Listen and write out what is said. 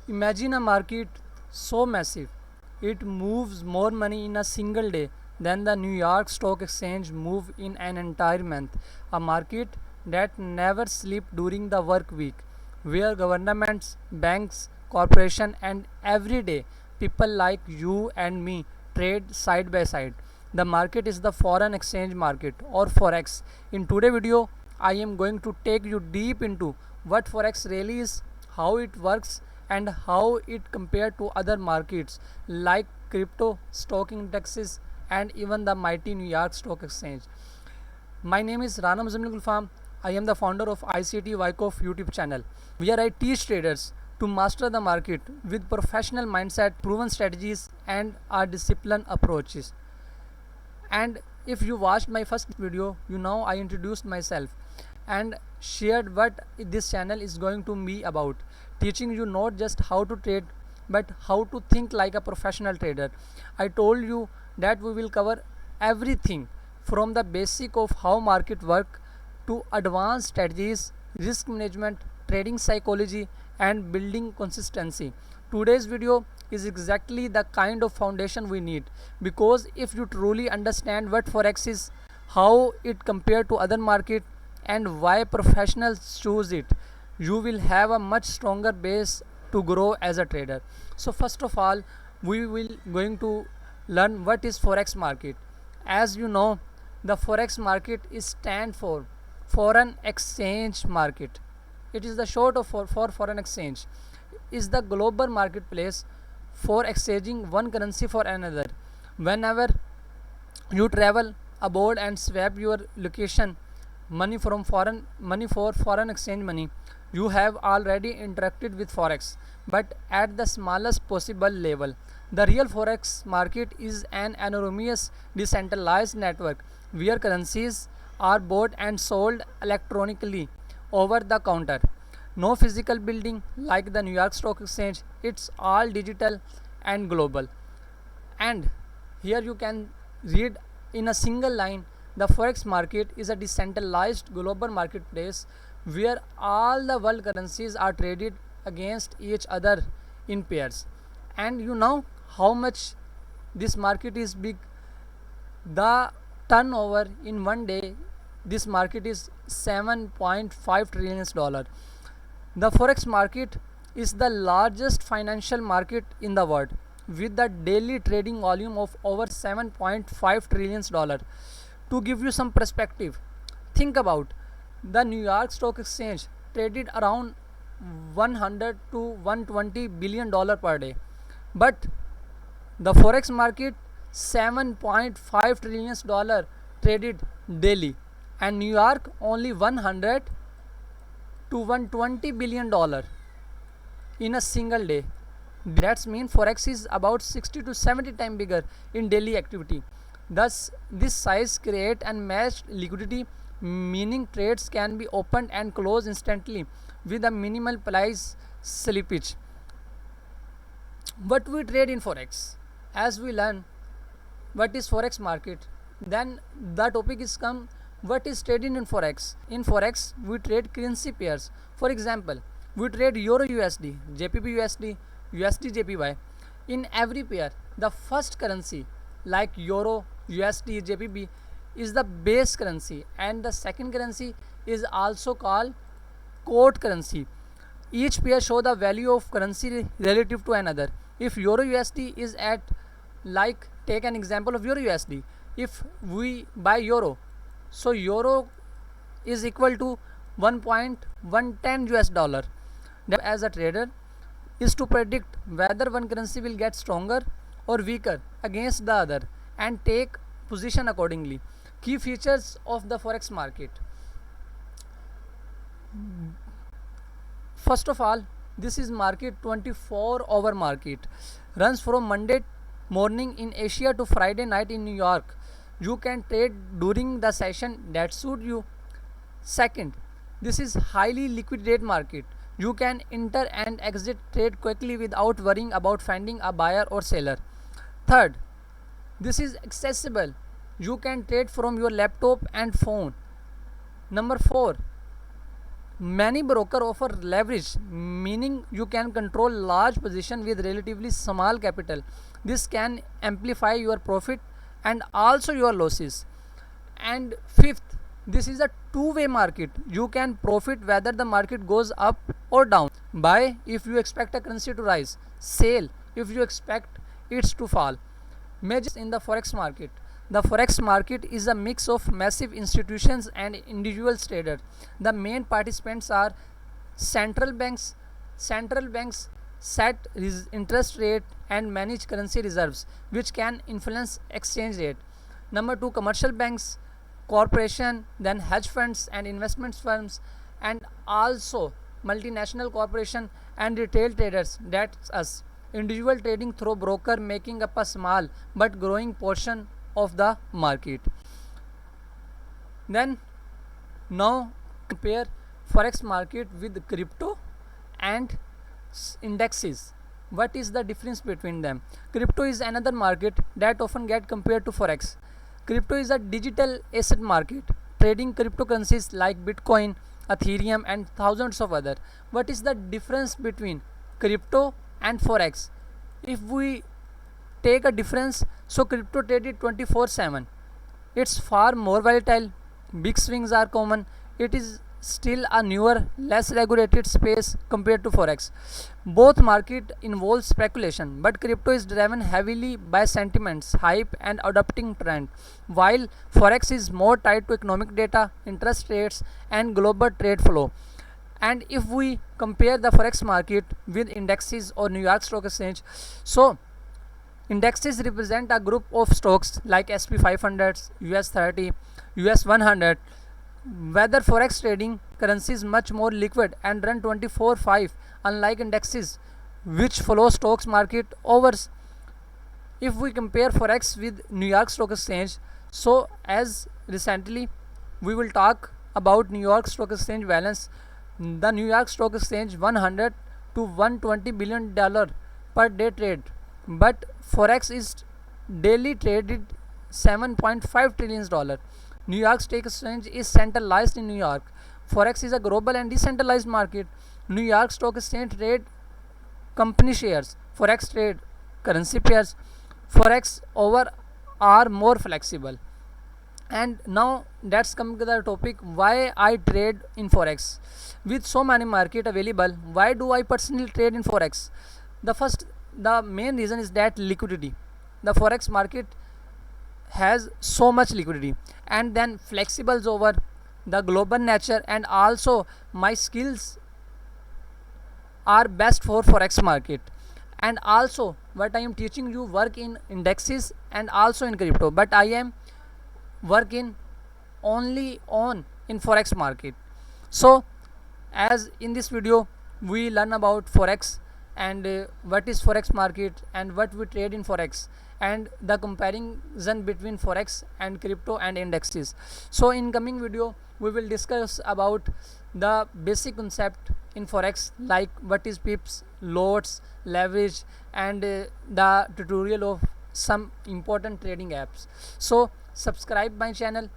Imagine a market so massive it moves more money in a single day than the New York Stock Exchange move in an entire month. A market that never sleep during the work week, where governments, banks, corporations, and everyday people like you and me trade side by side. The market is the foreign exchange market or forex. In today's video, I am going to take you deep into what forex really is, how it works, and how it compared to other markets like crypto, stock indexes, and even the mighty New York Stock Exchange. My name is Rana Muzamil Gulfam. I am the founder of ICT Wyckoff YouTube channel, where I teach traders to master the market with professional mindset, proven strategies, and our disciplined approaches. And if you watched my first video, you know I introduced myself and shared what this channel is going to be about, teaching you not just how to trade but how to think like a professional trader. I told you that we will cover everything from the basic of how market work to advanced strategies, risk management, trading psychology, and building consistency. Today's video is exactly the kind of foundation we need, because if you truly understand what forex is, how it compared to other market, and why professionals choose it, you will have a much stronger base to grow as a trader. So first of all, we will going to learn what is forex market. As you know, the forex market is stand for foreign exchange market. It is the short of for foreign exchange. Is the global marketplace for exchanging one currency for another. Whenever you travel abroad and swap your location money for foreign exchange money, you have already interacted with forex, but at the smallest possible level. The real forex market is an enormous decentralized network where currencies are bought and sold electronically over the counter. No physical building like the New York Stock Exchange, it's all digital and global. And here you can read in a single line, the forex market is a decentralized global marketplace where all the world currencies are traded against each other in pairs. And you know how much this market is big. The turnover in one day, this market is 7.5 trillion dollar. The forex market is the largest financial market in the world with the daily trading volume of over 7.5 trillion dollar. To give you some perspective, think about the New York Stock Exchange traded around 100 to 120 billion dollar per day, but the forex market 7.5 trillion dollar traded daily, and New York only 100 to 120 billion dollar in a single day. That's mean forex is about 60 to 70 times bigger in daily activity. Thus, this size create unmatched liquidity, meaning trades can be opened and closed instantly with a minimal price slippage. What we trade in forex, as we learn what is forex market, then the topic is come what is trading in forex. In forex we trade currency pairs. For example, we trade euro USD, JPY USD, USD JPY. In every pair, the first currency like euro USD JPY is the base currency, and the second currency is also called quote currency. Each pair show the value of currency relative to another. If euro USD is at, like take an example of euro USD, if we buy euro, so euro is equal to 1.110 US dollar. As a trader is to predict whether one currency will get stronger or weaker against the other and take position accordingly. Key features of the forex market. First of all, this is market 24-hour market, runs from Monday morning in Asia to Friday night in New York. You can trade during the session that suit you. Second, this is highly liquid market. You can enter and exit trade quickly without worrying about finding a buyer or seller. Third, this is accessible. You can trade from your laptop and phone. Number 4, Many broker offer leverage, meaning you can control large position with relatively small capital. This can amplify your profit and also your losses. And fifth, this is a two-way market. You can profit whether the market goes up or down. Buy if you expect a currency to rise. Sell if you expect it to fall. Majors in the forex market. The forex market is a mix of massive institutions and individual traders. The main participants are central banks. Central banks set interest rate and manage currency reserves, which can influence exchange rate. Number two, commercial banks, corporation, then hedge funds and investment firms, and also multinational corporation and retail traders. That's us. Individual trading through broker making up a small but growing portion of the market. Then now compare forex market with crypto and indexes. What is the difference between them? Crypto is another market that often get compared to forex. Crypto is a digital asset market, trading cryptocurrencies like Bitcoin, Ethereum, and thousands of other. What is the difference between crypto and forex? If we take a difference, so crypto traded 24/7. It's far more volatile. Big swings are common. It is still a newer, less regulated space compared to forex. Both market involve speculation, but crypto is driven heavily by sentiments, hype, and adopting trend, while forex is more tied to economic data, interest rates, and global trade flow. And if we compare the forex market with indexes or New York Stock Exchange, so indexes represent a group of stocks like SP 500, US 30, US 100. Whether forex trading currency is much more liquid and run 24/5, unlike indexes which follow stocks market hours. If we compare forex with New York Stock Exchange, so as recently we will talk about New York Stock Exchange balance. The New York Stock Exchange 100 to 120 billion dollar per day trade, but forex is daily traded 7.5 trillion dollar. New York Stock Exchange is centralized in New York. Forex is a global and decentralized market. New York Stock Exchange trade company shares. Forex trade currency pairs. Forex over are more flexible. And now let's come to the topic why I trade in forex. With so many market available, why do I personally trade in forex? The main reason is that liquidity. The forex market has so much liquidity, and then flexibles over the global nature, and also my skills are best for forex market. And also what I am teaching you work in indexes and also in crypto, but I am work in only on in forex market. So as in this video we learn about forex and what is forex market and what we trade in forex and the comparison between forex and crypto and indexes. So in coming video we will discuss about the basic concept in forex, like what is pips, lots, leverage, and the tutorial of some important trading apps. So subscribe my channel